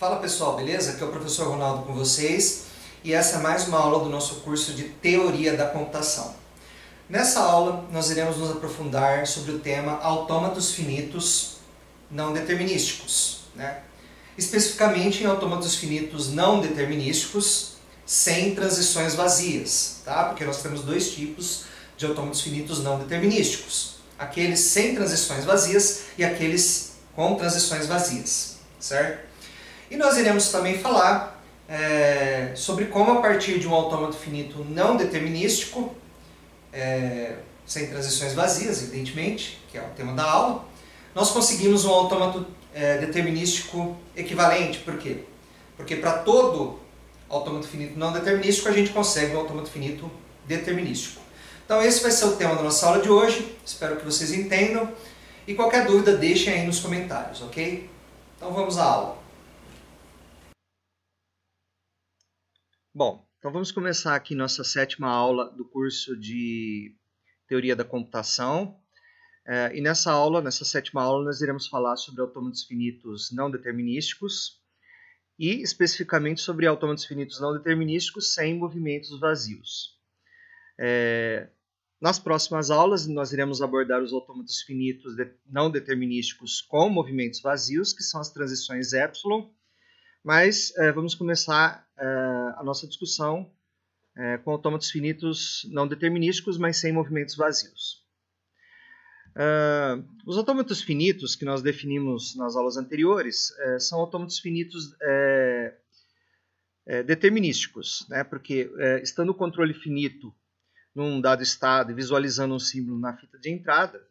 Fala pessoal, beleza? Aqui é o professor Ronaldo com vocês e essa é mais uma aula do nosso curso de Teoria da Computação. Nessa aula nós iremos nos aprofundar sobre o tema autômatos finitos não determinísticos, especificamente em autômatos finitos não determinísticos sem transições vazias, tá? Porque nós temos dois tipos de autômatos finitos não determinísticos, aqueles sem transições vazias e aqueles com transições vazias, certo? E nós iremos também falar sobre como a partir de um autômato finito não determinístico, sem transições vazias, evidentemente, que é o tema da aula, nós conseguimos um autômato determinístico equivalente. Por quê? Porque para todo autômato finito não determinístico a gente consegue um autômato finito determinístico. Então esse vai ser o tema da nossa aula de hoje, espero que vocês entendam e qualquer dúvida deixem aí nos comentários, ok? Então vamos à aula. Bom, então vamos começar aqui nossa 7ª aula do curso de Teoria da Computação. E nessa 7ª aula, nós iremos falar sobre autômatos finitos não determinísticos e especificamente sobre autômatos finitos não determinísticos sem movimentos vazios. Nas próximas aulas, nós iremos abordar os autômatos finitos não determinísticos com movimentos vazios, que são as transições epsilon. Mas vamos começar a nossa discussão com autômatos finitos não determinísticos, mas sem movimentos vazios. Os autômatos finitos que nós definimos nas aulas anteriores são autômatos finitos determinísticos, porque estando o controle finito num dado estado e visualizando um símbolo na fita de entrada,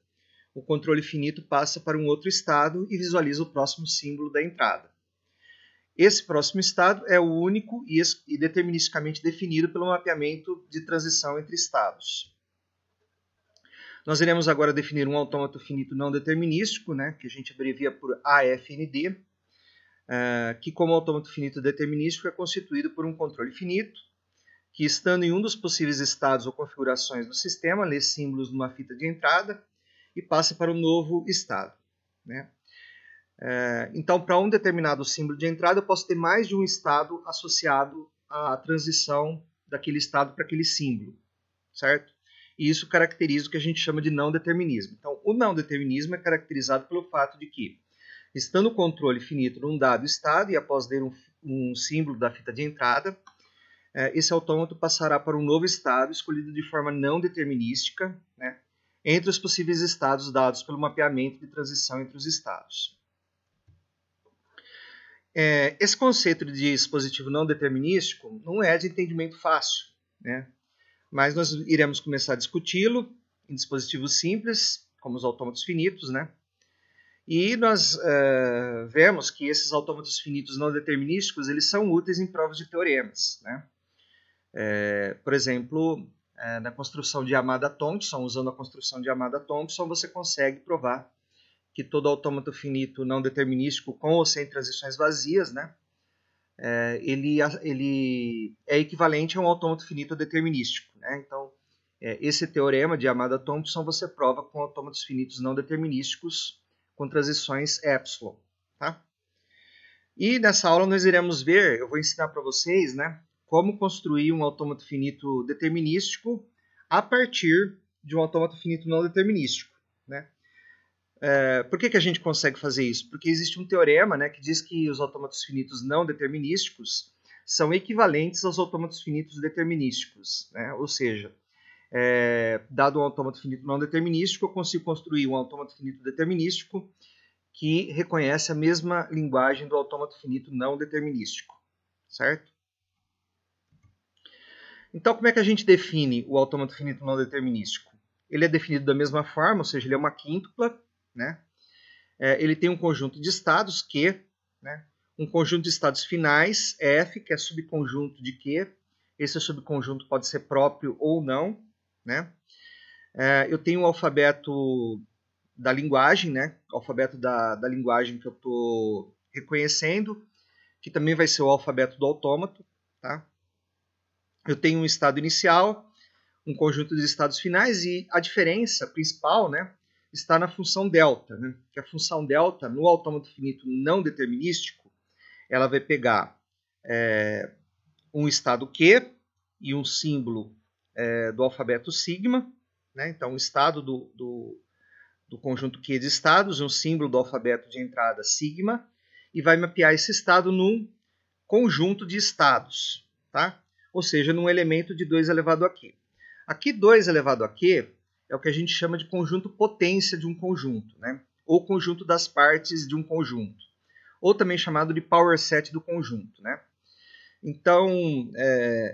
o controle finito passa para um outro estado e visualiza o próximo símbolo da entrada. Esse próximo estado é o único e deterministicamente definido pelo mapeamento de transição entre estados. Nós iremos agora definir um autômato finito não determinístico, que a gente abrevia por AFND, que como autômato finito determinístico é constituído por um controle finito, que estando em um dos possíveis estados ou configurações do sistema, lê símbolos numa fita de entrada e passa para um novo estado. Então, para um determinado símbolo de entrada, eu posso ter mais de um estado associado à transição daquele estado para aquele símbolo, certo? E isso caracteriza o que a gente chama de não determinismo. Então, o não determinismo é caracterizado pelo fato de que, estando o controle finito num dado estado e após ler um símbolo da fita de entrada, esse autômato passará para um novo estado escolhido de forma não determinística, entre os possíveis estados dados pelo mapeamento de transição entre os estados. Esse conceito de dispositivo não determinístico não é de entendimento fácil, mas nós iremos começar a discuti-lo em dispositivos simples, como os autômatos finitos, e nós vemos que esses autômatos finitos não determinísticos eles são úteis em provas de teoremas. Por exemplo, na construção de Yamada-Thompson, usando a construção de Yamada-Thompson, você consegue provar que todo autômato finito não determinístico com ou sem transições vazias, ele é equivalente a um autômato finito determinístico. Então, esse teorema de Yamada-Thompson você prova com autômatos finitos não determinísticos com transições epsilon. E nessa aula nós iremos ver, eu vou ensinar para vocês, como construir um autômato finito determinístico a partir de um autômato finito não determinístico. Por que a gente consegue fazer isso? Porque existe um teorema que diz que os autômatos finitos não determinísticos são equivalentes aos autômatos finitos determinísticos. Ou seja, dado um autômato finito não determinístico, eu consigo construir um autômato finito determinístico que reconhece a mesma linguagem do autômato finito não determinístico. Certo? Então, como é que a gente define o autômato finito não determinístico? Ele é definido da mesma forma, ou seja, ele é uma quíntupla. Ele tem um conjunto de estados Q, um conjunto de estados finais F, que é subconjunto de Q. Esse subconjunto pode ser próprio ou não. Eu tenho o alfabeto da linguagem, o alfabeto da linguagem que eu estou reconhecendo, que também vai ser o alfabeto do autômato. Eu tenho um estado inicial, um conjunto de estados finais e a diferença principal, está na função delta, que a função delta no autômato finito não determinístico ela vai pegar um estado Q e um símbolo do alfabeto sigma, né? Então, o estado do conjunto Q de estados, um símbolo do alfabeto de entrada sigma, e vai mapear esse estado num conjunto de estados, tá? Ou seja, num elemento de 2 elevado a Q. Aqui, 2 elevado a Q é o que a gente chama de conjunto potência de um conjunto, né? Ou conjunto das partes de um conjunto, ou também chamado de power set do conjunto, né? Então,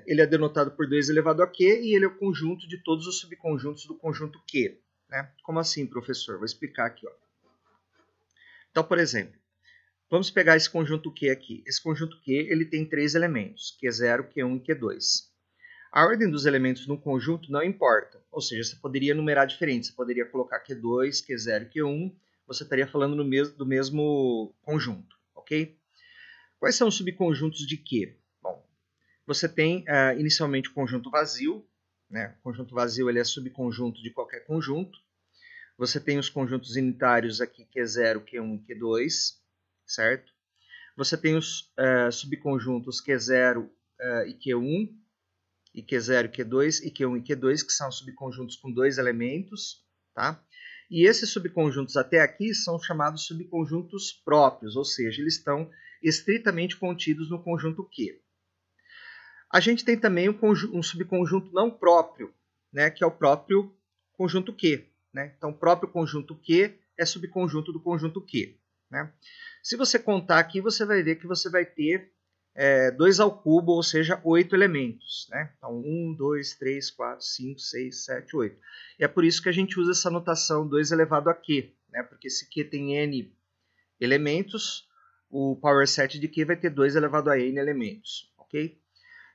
ele é denotado por 2 elevado a Q e ele é o conjunto de todos os subconjuntos do conjunto Q. Né? Como assim, professor? Vou explicar aqui. Ó. Então, por exemplo, vamos pegar esse conjunto Q aqui. Esse conjunto Q ele tem 3 elementos, Q0, Q1 e Q2. A ordem dos elementos no conjunto não importa, ou seja, você poderia numerar diferente. Você poderia colocar Q2, Q0 e Q1, você estaria falando do mesmo conjunto, ok? Quais são os subconjuntos de Q? Bom, você tem inicialmente o conjunto vazio, né? O conjunto vazio ele é subconjunto de qualquer conjunto. Você tem os conjuntos unitários aqui, Q0, Q1 e Q2, certo? Você tem os subconjuntos Q0 e Q1, e Q0 e Q2, e Q1 e Q2, que são subconjuntos com 2 elementos, tá? E esses subconjuntos até aqui são chamados subconjuntos próprios, ou seja, eles estão estritamente contidos no conjunto Q. A gente tem também um subconjunto não próprio, né, que é o próprio conjunto Q. Né? Então, o próprio conjunto Q é subconjunto do conjunto Q. Né? Se você contar aqui, você vai ver que você vai ter 2 ao cubo, ou seja, 8 elementos. Né? Então, 1, 2, 3, 4, 5, 6, 7, 8. E é por isso que a gente usa essa notação 2 elevado a Q, né? Porque se Q tem N elementos, o power set de Q vai ter 2 elevado a N elementos. Ok?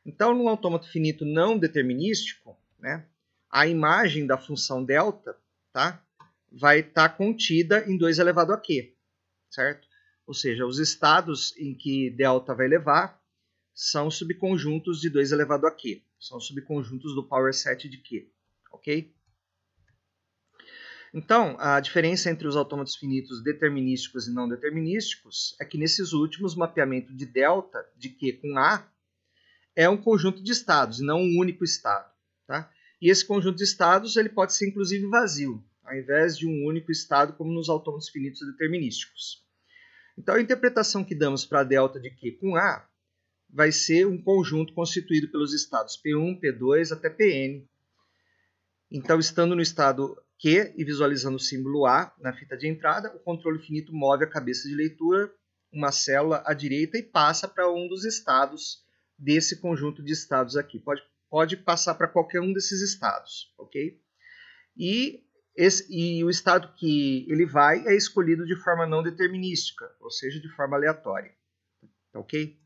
Então, no autômato finito não determinístico, né, a imagem da função delta, tá, vai estar contida em 2 elevado a Q, certo? Ou seja, os estados em que delta vai levar são subconjuntos de 2 elevado a Q. São subconjuntos do power set de Q, ok? Então, a diferença entre os autômatos finitos determinísticos e não determinísticos é que nesses últimos, o mapeamento de delta de Q com A é um conjunto de estados, não um único estado. Tá? E esse conjunto de estados ele pode ser inclusive vazio, ao invés de um único estado, como nos autômatos finitos determinísticos. Então, a interpretação que damos para a delta de Q com A vai ser um conjunto constituído pelos estados P1, P2 até Pn. Então, estando no estado Q e visualizando o símbolo A na fita de entrada, o controle finito move a cabeça de leitura, uma célula à direita, e passa para um dos estados desse conjunto de estados aqui. Pode passar para qualquer um desses estados, ok? E o estado que ele vai é escolhido de forma não determinística, ou seja, de forma aleatória, ok?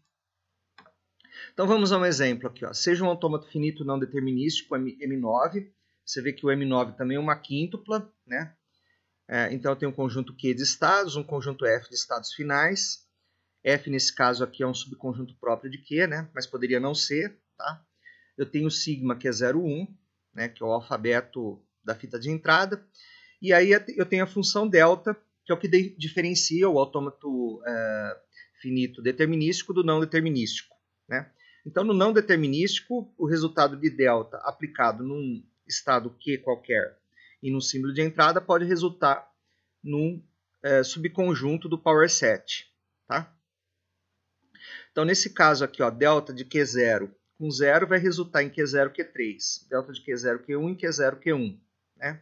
Então vamos a um exemplo aqui. Ó. Seja um autômato finito não determinístico, M9, você vê que o M9 também é uma quíntupla, né? Então eu tenho um conjunto Q de estados, um conjunto F de estados finais. F, nesse caso aqui, é um subconjunto próprio de Q, né? Mas poderia não ser. Tá? Eu tenho sigma, que é 0, 1, né? Que é o alfabeto da fita de entrada. E aí eu tenho a função delta, que é o que diferencia o autômato finito determinístico do não determinístico. Né? Então, no não determinístico, o resultado de delta aplicado num estado Q qualquer e num símbolo de entrada pode resultar num subconjunto do power set. Tá? Então, nesse caso aqui, ó, delta de Q0 com 0 vai resultar em Q0, Q3. Delta de Q0, Q1 em Q0, Q1. Né?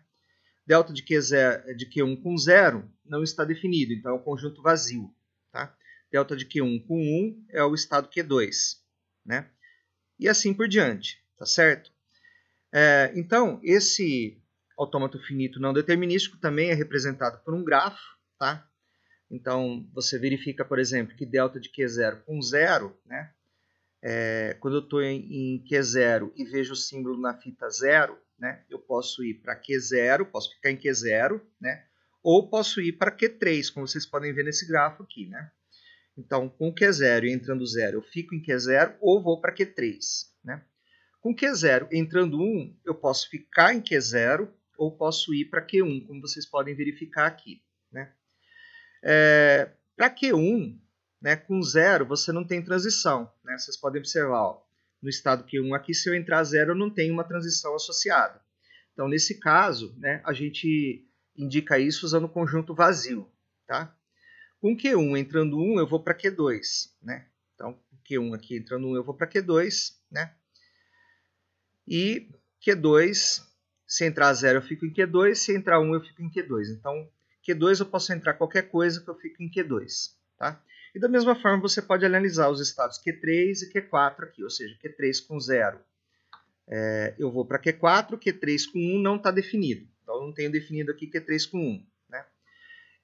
Delta de Q1 com 0 não está definido, então é um conjunto vazio. Tá? Delta de Q1 com 1 é o estado Q2. Né? E assim por diante. Tá certo? Então, esse autômato finito não determinístico também é representado por um grafo. Tá? Então, você verifica, por exemplo, que delta de Q0 com 0, né? Quando eu estou em Q0 e vejo o símbolo na fita 0, né? Eu posso ir para Q0, posso ficar em Q0, né? Ou posso ir para Q3, como vocês podem ver nesse grafo aqui. Né? Então, com Q0 e entrando 0, eu fico em Q0 ou vou para Q3. Né? Com Q0 entrando 1, eu posso ficar em Q0 ou posso ir para Q1, como vocês podem verificar aqui. Né? Para Q1, né, com 0 você não tem transição. Né? Vocês podem observar, ó, no estado Q1 aqui, se eu entrar 0, eu não tenho uma transição associada. Então, nesse caso, né, a gente indica isso usando o conjunto vazio. Tá? Com Q1 entrando 1, eu vou para Q2. Né? Então, Q1 aqui entrando 1, eu vou para Q2. Né? E Q2, se entrar 0, eu fico em Q2. Se entrar 1, eu fico em Q2. Então, Q2 eu posso entrar qualquer coisa que eu fico em Q2. Tá? E da mesma forma, você pode analisar os estados Q3 e Q4 aqui. Ou seja, Q3 com 0, eu vou para Q4. Q3 com 1 não está definido. Então, eu não tenho definido aqui Q3 com 1. Né?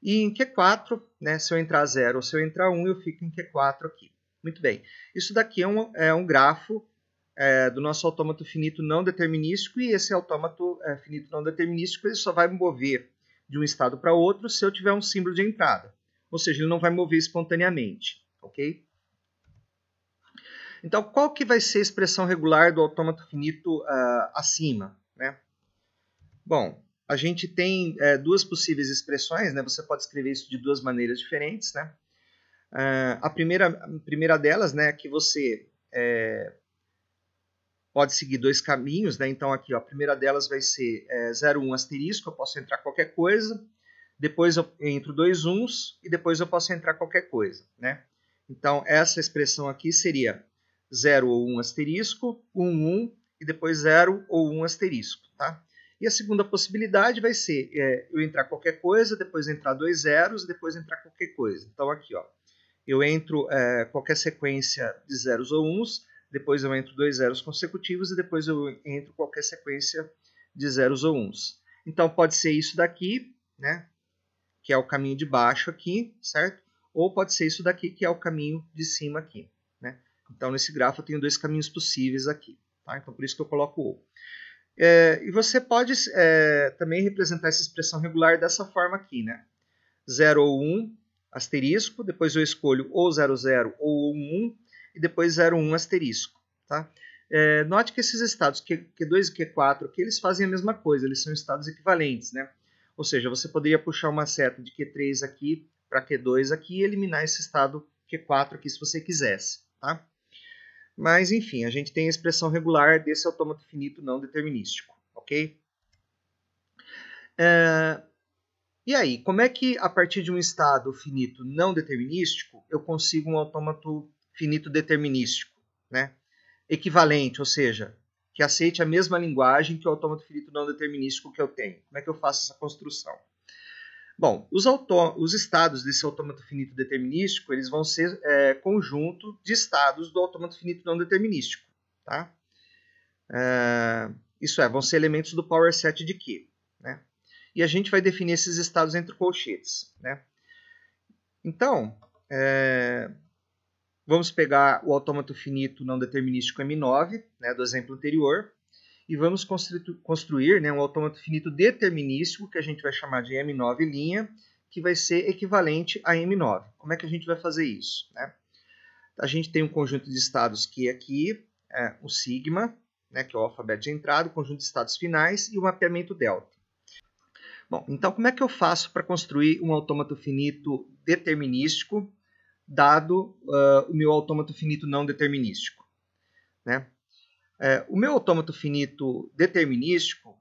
E em Q4, né, se eu entrar 0 ou se eu entrar 1, eu fico em Q4 aqui. Muito bem. Isso daqui é um grafo do nosso autômato finito não determinístico, e esse autômato finito não determinístico ele só vai mover de um estado para outro se eu tiver um símbolo de entrada. Ou seja, ele não vai mover espontaneamente. Ok? Então, qual que vai ser a expressão regular do autômato finito acima? Né? Bom, a gente tem duas possíveis expressões, né? Você pode escrever isso de duas maneiras diferentes. Né? A primeira delas, né, é que você pode seguir dois caminhos. Né? Então, aqui, ó, a primeira delas vai ser 0, 1 asterisco, eu posso entrar qualquer coisa. Depois eu entro 2 uns e depois eu posso entrar qualquer coisa. Né? Então, essa expressão aqui seria 0 ou 1 asterisco, 1, 1 e depois 0 ou 1 asterisco. Tá? E a segunda possibilidade vai ser eu entrar qualquer coisa, depois entrar 2 zeros, depois entrar qualquer coisa. Então, aqui, ó, eu entro qualquer sequência de zeros ou uns, depois eu entro 2 zeros consecutivos e depois eu entro qualquer sequência de zeros ou uns. Então, pode ser isso daqui, né, que é o caminho de baixo aqui, certo? Ou pode ser isso daqui, que é o caminho de cima aqui. Né? Então, nesse grafo eu tenho dois caminhos possíveis aqui. Tá? Então, por isso que eu coloco o. E você pode também representar essa expressão regular dessa forma aqui. Né? 0 ou 1, asterisco, depois eu escolho ou 0, 0 ou 1, 1, e depois 0, 1, asterisco. Tá? Note que esses estados Q2 e Q4 aqui, eles fazem a mesma coisa, eles são estados equivalentes. Né? Ou seja, você poderia puxar uma seta de Q3 aqui para Q2 aqui e eliminar esse estado Q4 aqui se você quisesse. Tá? Mas, enfim, a gente tem a expressão regular desse autômato finito não determinístico. Ok? E aí, como é que a partir de um estado finito não determinístico eu consigo um autômato finito determinístico? Né? Equivalente, ou seja, que aceite a mesma linguagem que o autômato finito não determinístico que eu tenho. Como é que eu faço essa construção? Bom, os estados desse autômato finito determinístico eles vão ser conjunto de estados do autômato finito não determinístico. Tá? Isso vão ser elementos do power set de Q. Né? E a gente vai definir esses estados entre colchetes. Né? Então, vamos pegar o autômato finito não determinístico M9, né, do exemplo anterior, e vamos construir, né, um autômato finito determinístico, que a gente vai chamar de M9', que vai ser equivalente a M9. Como é que a gente vai fazer isso? Né? A gente tem um conjunto de estados que aqui, o sigma, né, que é o alfabeto de entrada, o conjunto de estados finais e o mapeamento delta. Bom, então como é que eu faço para construir um autômato finito determinístico, dado o meu autômato finito não determinístico? Né? O meu autômato finito determinístico,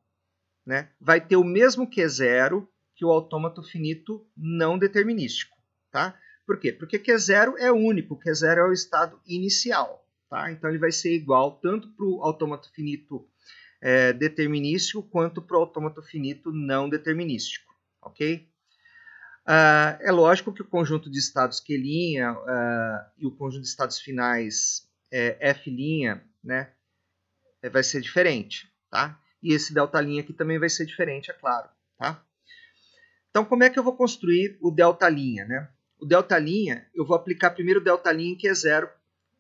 né, vai ter o mesmo Q0 que o autômato finito não determinístico. Tá? Por quê? Porque Q0 é único, Q0 é o estado inicial. Tá? Então ele vai ser igual tanto para o autômato finito determinístico quanto para o autômato finito não determinístico. Ok? É lógico que o conjunto de estados Q' e o conjunto de estados finais F', né, vai ser diferente, tá? E esse delta' aqui também vai ser diferente, é claro, tá? Então, como é que eu vou construir o delta', né? O delta', eu vou aplicar primeiro o delta' em Q0,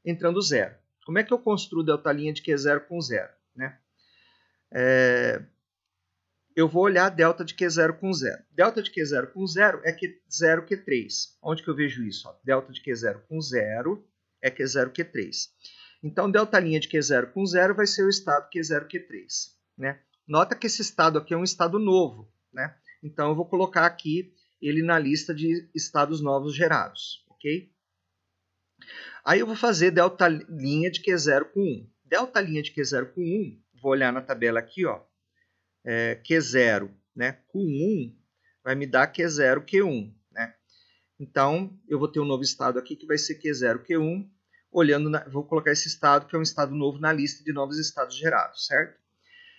entrando 0. Como é que eu construo o delta' de Q0 com 0, né? Eu vou olhar delta de Q0 com 0. Delta de Q0 com 0 é Q0, Q3. Onde que eu vejo isso? Ó, delta de Q0 com 0 é Q0, Q3. Então, delta' de Q0 com 0 vai ser o estado Q0, Q3. Né? Nota que esse estado aqui é um estado novo. Né? Então, eu vou colocar aqui ele na lista de estados novos gerados. Ok? Aí eu vou fazer delta linha de Q0 com 1. Delta linha de Q0 com 1, vou olhar na tabela aqui, ó, Q0, né, com 1 vai me dar Q0, Q1. Né? Então, eu vou ter um novo estado aqui que vai ser Q0, Q1. Vou colocar esse estado, que é um estado novo, na lista de novos estados gerados, certo?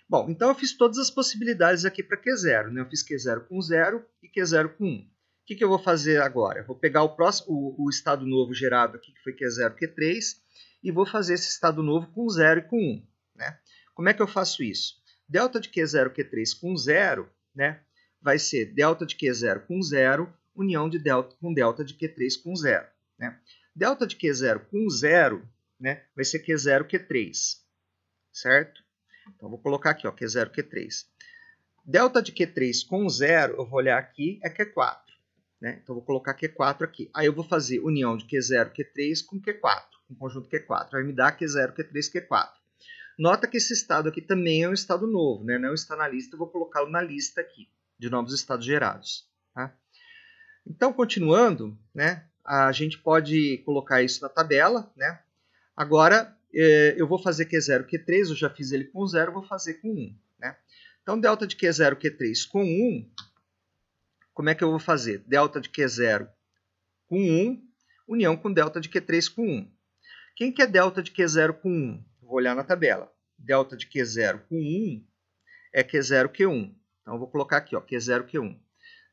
Bom, então eu fiz todas as possibilidades aqui para Q0. Né? Eu fiz Q0 com 0 e Q0 com 1. O que eu vou fazer agora? Eu vou pegar o estado novo gerado aqui, que foi Q0, Q3, e vou fazer esse estado novo com 0 e com 1. Né? Como é que eu faço isso? Delta de Q0, Q3 com 0, né, vai ser delta de Q0 com 0, união de delta com delta de Q3 com 0. Né? Delta de Q0 com 0, né, vai ser Q0, Q3, certo? Então, vou colocar aqui, ó, Q0, Q3. Delta de Q3 com 0, eu vou olhar aqui, é Q4. Né? Então, vou colocar Q4 aqui. Aí, eu vou fazer união de Q0, Q3 com Q4, com conjunto Q4. Vai me dar Q0, Q3, Q4. Nota que esse estado aqui também é um estado novo, né? Não está na lista, eu vou colocá-lo na lista aqui, de novos estados gerados. Tá? Então, continuando, né, a gente pode colocar isso na tabela. Né? Agora, eu vou fazer Q0, Q3, eu já fiz ele com 0, vou fazer com 1. Né? Então, delta de Q0, Q3 com 1, como é que eu vou fazer? Delta de Q0 com 1, união com delta de Q3 com 1. Quem que é delta de Q0 com 1? Vou olhar na tabela. Delta de Q0 com 1 é Q0, Q1. Então, eu vou colocar aqui, ó, Q0, Q1.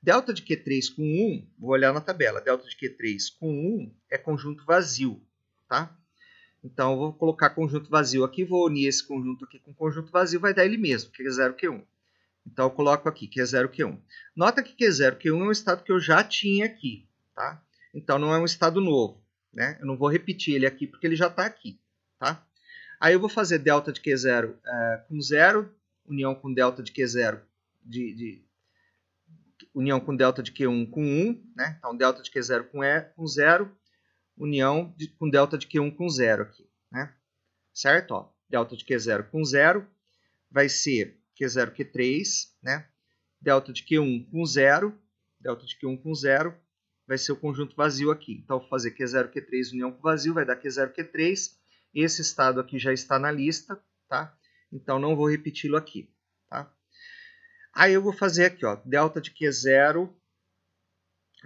Delta de Q3 com 1, vou olhar na tabela. Delta de Q3 com 1 é conjunto vazio. Tá? Então, eu vou colocar conjunto vazio aqui, vou unir esse conjunto aqui com conjunto vazio, vai dar ele mesmo, Q0, Q1. Então, eu coloco aqui Q0, Q1. Nota que Q0, Q1 é um estado que eu já tinha aqui. Tá? Então, não é um estado novo. Né? Eu não vou repetir ele aqui, porque ele já está aqui. Tá? Aí eu vou fazer delta de Q0 com 0, união com delta de Q0, união com delta de Q1 com 1. Né? Então, delta de Q0 com 0, união com delta de Q1 com 0 aqui. Né? Certo? Ó, delta de Q0 com 0 vai ser Q0, Q3. Né? Delta de Q1 com 0, delta de Q1 com 0 vai ser o conjunto vazio aqui. Então, vou fazer Q0, Q3 união com vazio, vai dar Q0, Q3. Esse estado aqui já está na lista, tá? Então, não vou repeti-lo aqui, tá? Aí, eu vou fazer aqui, ó, delta de Q0,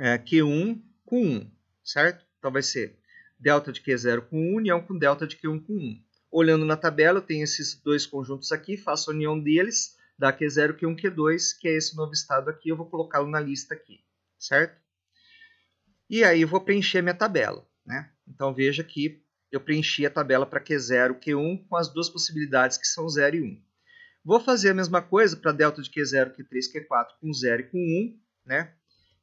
Q1 com 1, certo? Então, vai ser delta de Q0 com 1, união com delta de Q1 com 1. Olhando na tabela, eu tenho esses dois conjuntos aqui, faço a união deles, dá Q0, Q1, Q2, que é esse novo estado aqui, eu vou colocá-lo na lista aqui, certo? E aí, eu vou preencher minha tabela, né? Então, veja que eu preenchi a tabela para Q0, Q1 com as duas possibilidades que são 0 e 1. Vou fazer a mesma coisa para delta de Q0, Q3, Q4 com 0 e com 1. Né?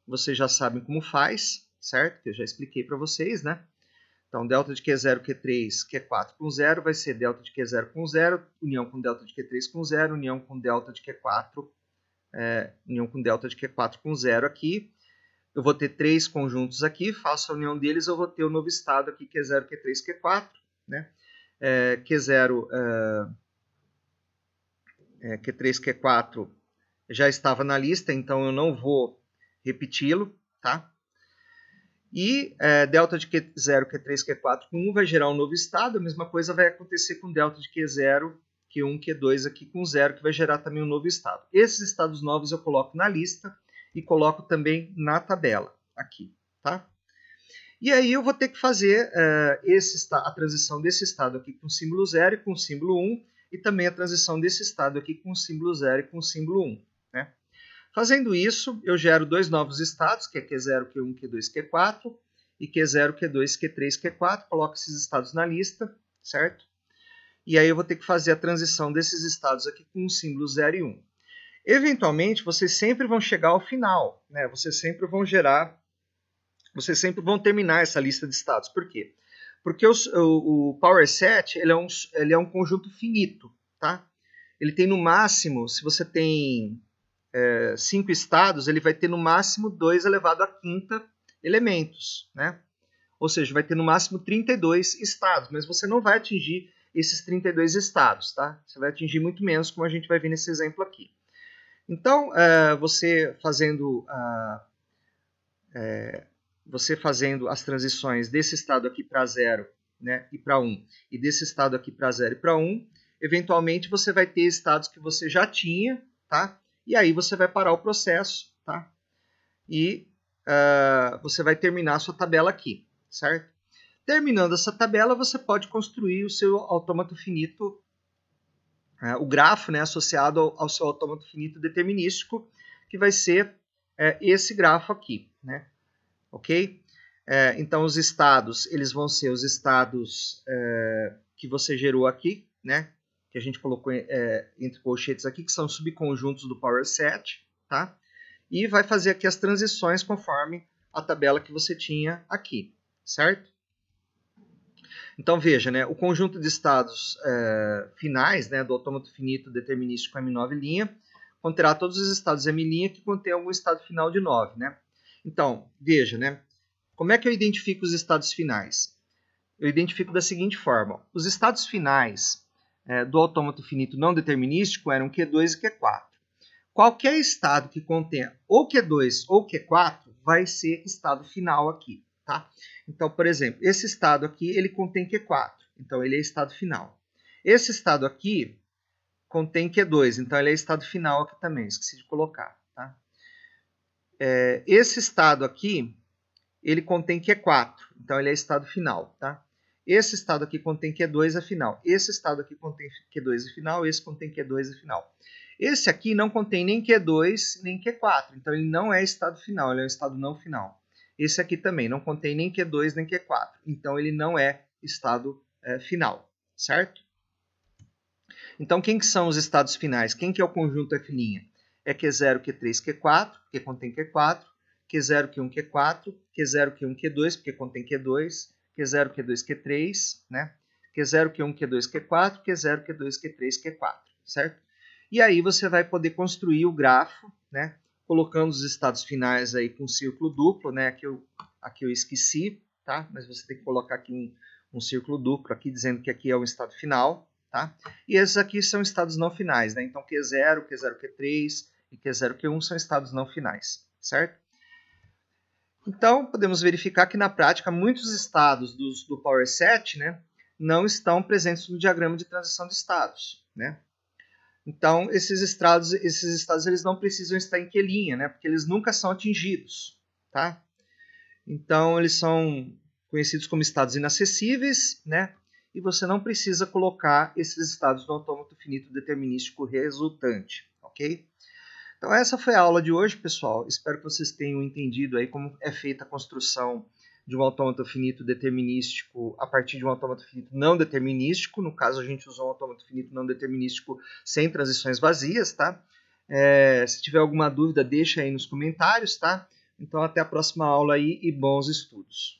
Vocês já sabem como faz, certo? Que eu já expliquei para vocês. Né? Então, delta de Q0, Q3, Q4 com 0 vai ser delta de Q0 com 0, união com delta de Q3 com 0, união com delta de Q4, união com delta de Q4 com 0 aqui. Eu vou ter três conjuntos aqui, faço a união deles, eu vou ter o novo estado aqui, Q0, Q3, Q4. Né? Q0, Q3, Q4 já estava na lista, então eu não vou repeti-lo. Tá? E delta de Q0, Q3, Q4 com 1 vai gerar um novo estado, a mesma coisa vai acontecer com delta de Q0, Q1, Q2 aqui com 0, que vai gerar também um novo estado. Esses estados novos eu coloco na lista e coloco também na tabela aqui, tá? E aí eu vou ter que fazer a transição desse estado aqui com símbolo 0 e com símbolo 1, e também a transição desse estado aqui com símbolo 0 e com símbolo 1. Né? Fazendo isso, eu gero dois novos estados, que é Q0, Q1, Q2, Q4, e Q0, Q2, Q3, Q4, coloco esses estados na lista, certo? E aí eu vou ter que fazer a transição desses estados aqui com o símbolo 0 e 1. Eventualmente, vocês sempre vão chegar ao final, né? Vocês sempre vão terminar essa lista de estados. Por quê? Porque o Power Set ele é um conjunto finito, tá? Ele tem no máximo, se você tem 5 estados, ele vai ter no máximo 2 elevado à quinta elementos, né? Ou seja, vai ter no máximo 32 estados, mas você não vai atingir esses 32 estados, tá? Você vai atingir muito menos, como a gente vai ver nesse exemplo aqui. Então, você fazendo você fazendo as transições desse estado aqui para 0, né, e para 1, e desse estado aqui para 0 e para 1, eventualmente você vai ter estados que você já tinha, tá? E aí você vai parar o processo, tá? E você vai terminar a sua tabela aqui, certo? Terminando essa tabela, você pode construir o seu autômato finito, o grafo, né, associado ao seu autômato finito determinístico, que vai ser esse grafo aqui, né? Ok? Então, os estados, eles vão ser os estados que você gerou aqui, né? Que a gente colocou entre colchetes aqui, que são subconjuntos do power set, tá? E vai fazer aqui as transições conforme a tabela que você tinha aqui, certo? Então, veja, né? O conjunto de estados finais, né, do autômato finito determinístico M9' conterá todos os estados M' que contém algum estado final de 9, né? Então, veja, né? Como é que eu identifico os estados finais? Eu identifico da seguinte forma. Os estados finais do autômato finito não determinístico eram Q2 e Q4. Qualquer estado que contenha ou Q2 ou Q4 vai ser estado final aqui, tá? Então, por exemplo, esse estado aqui, ele contém Q4, então ele é estado final. Esse estado aqui contém Q2, então ele é estado final aqui também, esqueci de colocar, tá? Esse estado aqui, ele contém Q4, então ele é estado final, tá? Esse estado aqui contém Q2 é final. Esse estado aqui contém Q2 é final, esse contém Q2 é final. Esse aqui não contém nem Q2 nem Q4, então ele não é estado final, ele é um estado não final. Esse aqui também não contém nem Q2 nem Q4, então ele não é estado final, certo? Então quem que são os estados finais? Quem que é o conjunto F'? É Q0, Q3, Q4, porque contém Q4, Q0, Q1, Q4, Q0, Q1, Q2, porque contém Q2, Q0, Q2, Q3, né? Q0, Q1, Q2, Q4, Q0, Q2, Q3, Q4, certo? E aí você vai poder construir o grafo, né? Colocando os estados finais aí com círculo duplo, né? Aqui eu esqueci, tá? Mas você tem que colocar aqui um círculo duplo, aqui dizendo que aqui é o estado final, tá? E esses aqui são estados não finais, né? Então Q0, Q0, Q3 e Q0, Q1 são estados não finais, certo? Então, podemos verificar que na prática muitos estados do Power Set, né, não estão presentes no diagrama de transição de estados, né? Então, esses estados eles não precisam estar em Q', né, porque eles nunca são atingidos, tá? Então, eles são conhecidos como estados inacessíveis, né? E você não precisa colocar esses estados no autômato finito determinístico resultante, ok? Então essa foi a aula de hoje, pessoal. Espero que vocês tenham entendido aí como é feita a construção de um autômato finito determinístico a partir de um autômato finito não determinístico. No caso, a gente usou um autômato finito não determinístico sem transições vazias, tá? Se tiver alguma dúvida, deixa aí nos comentários, tá? Então até a próxima aula aí e bons estudos.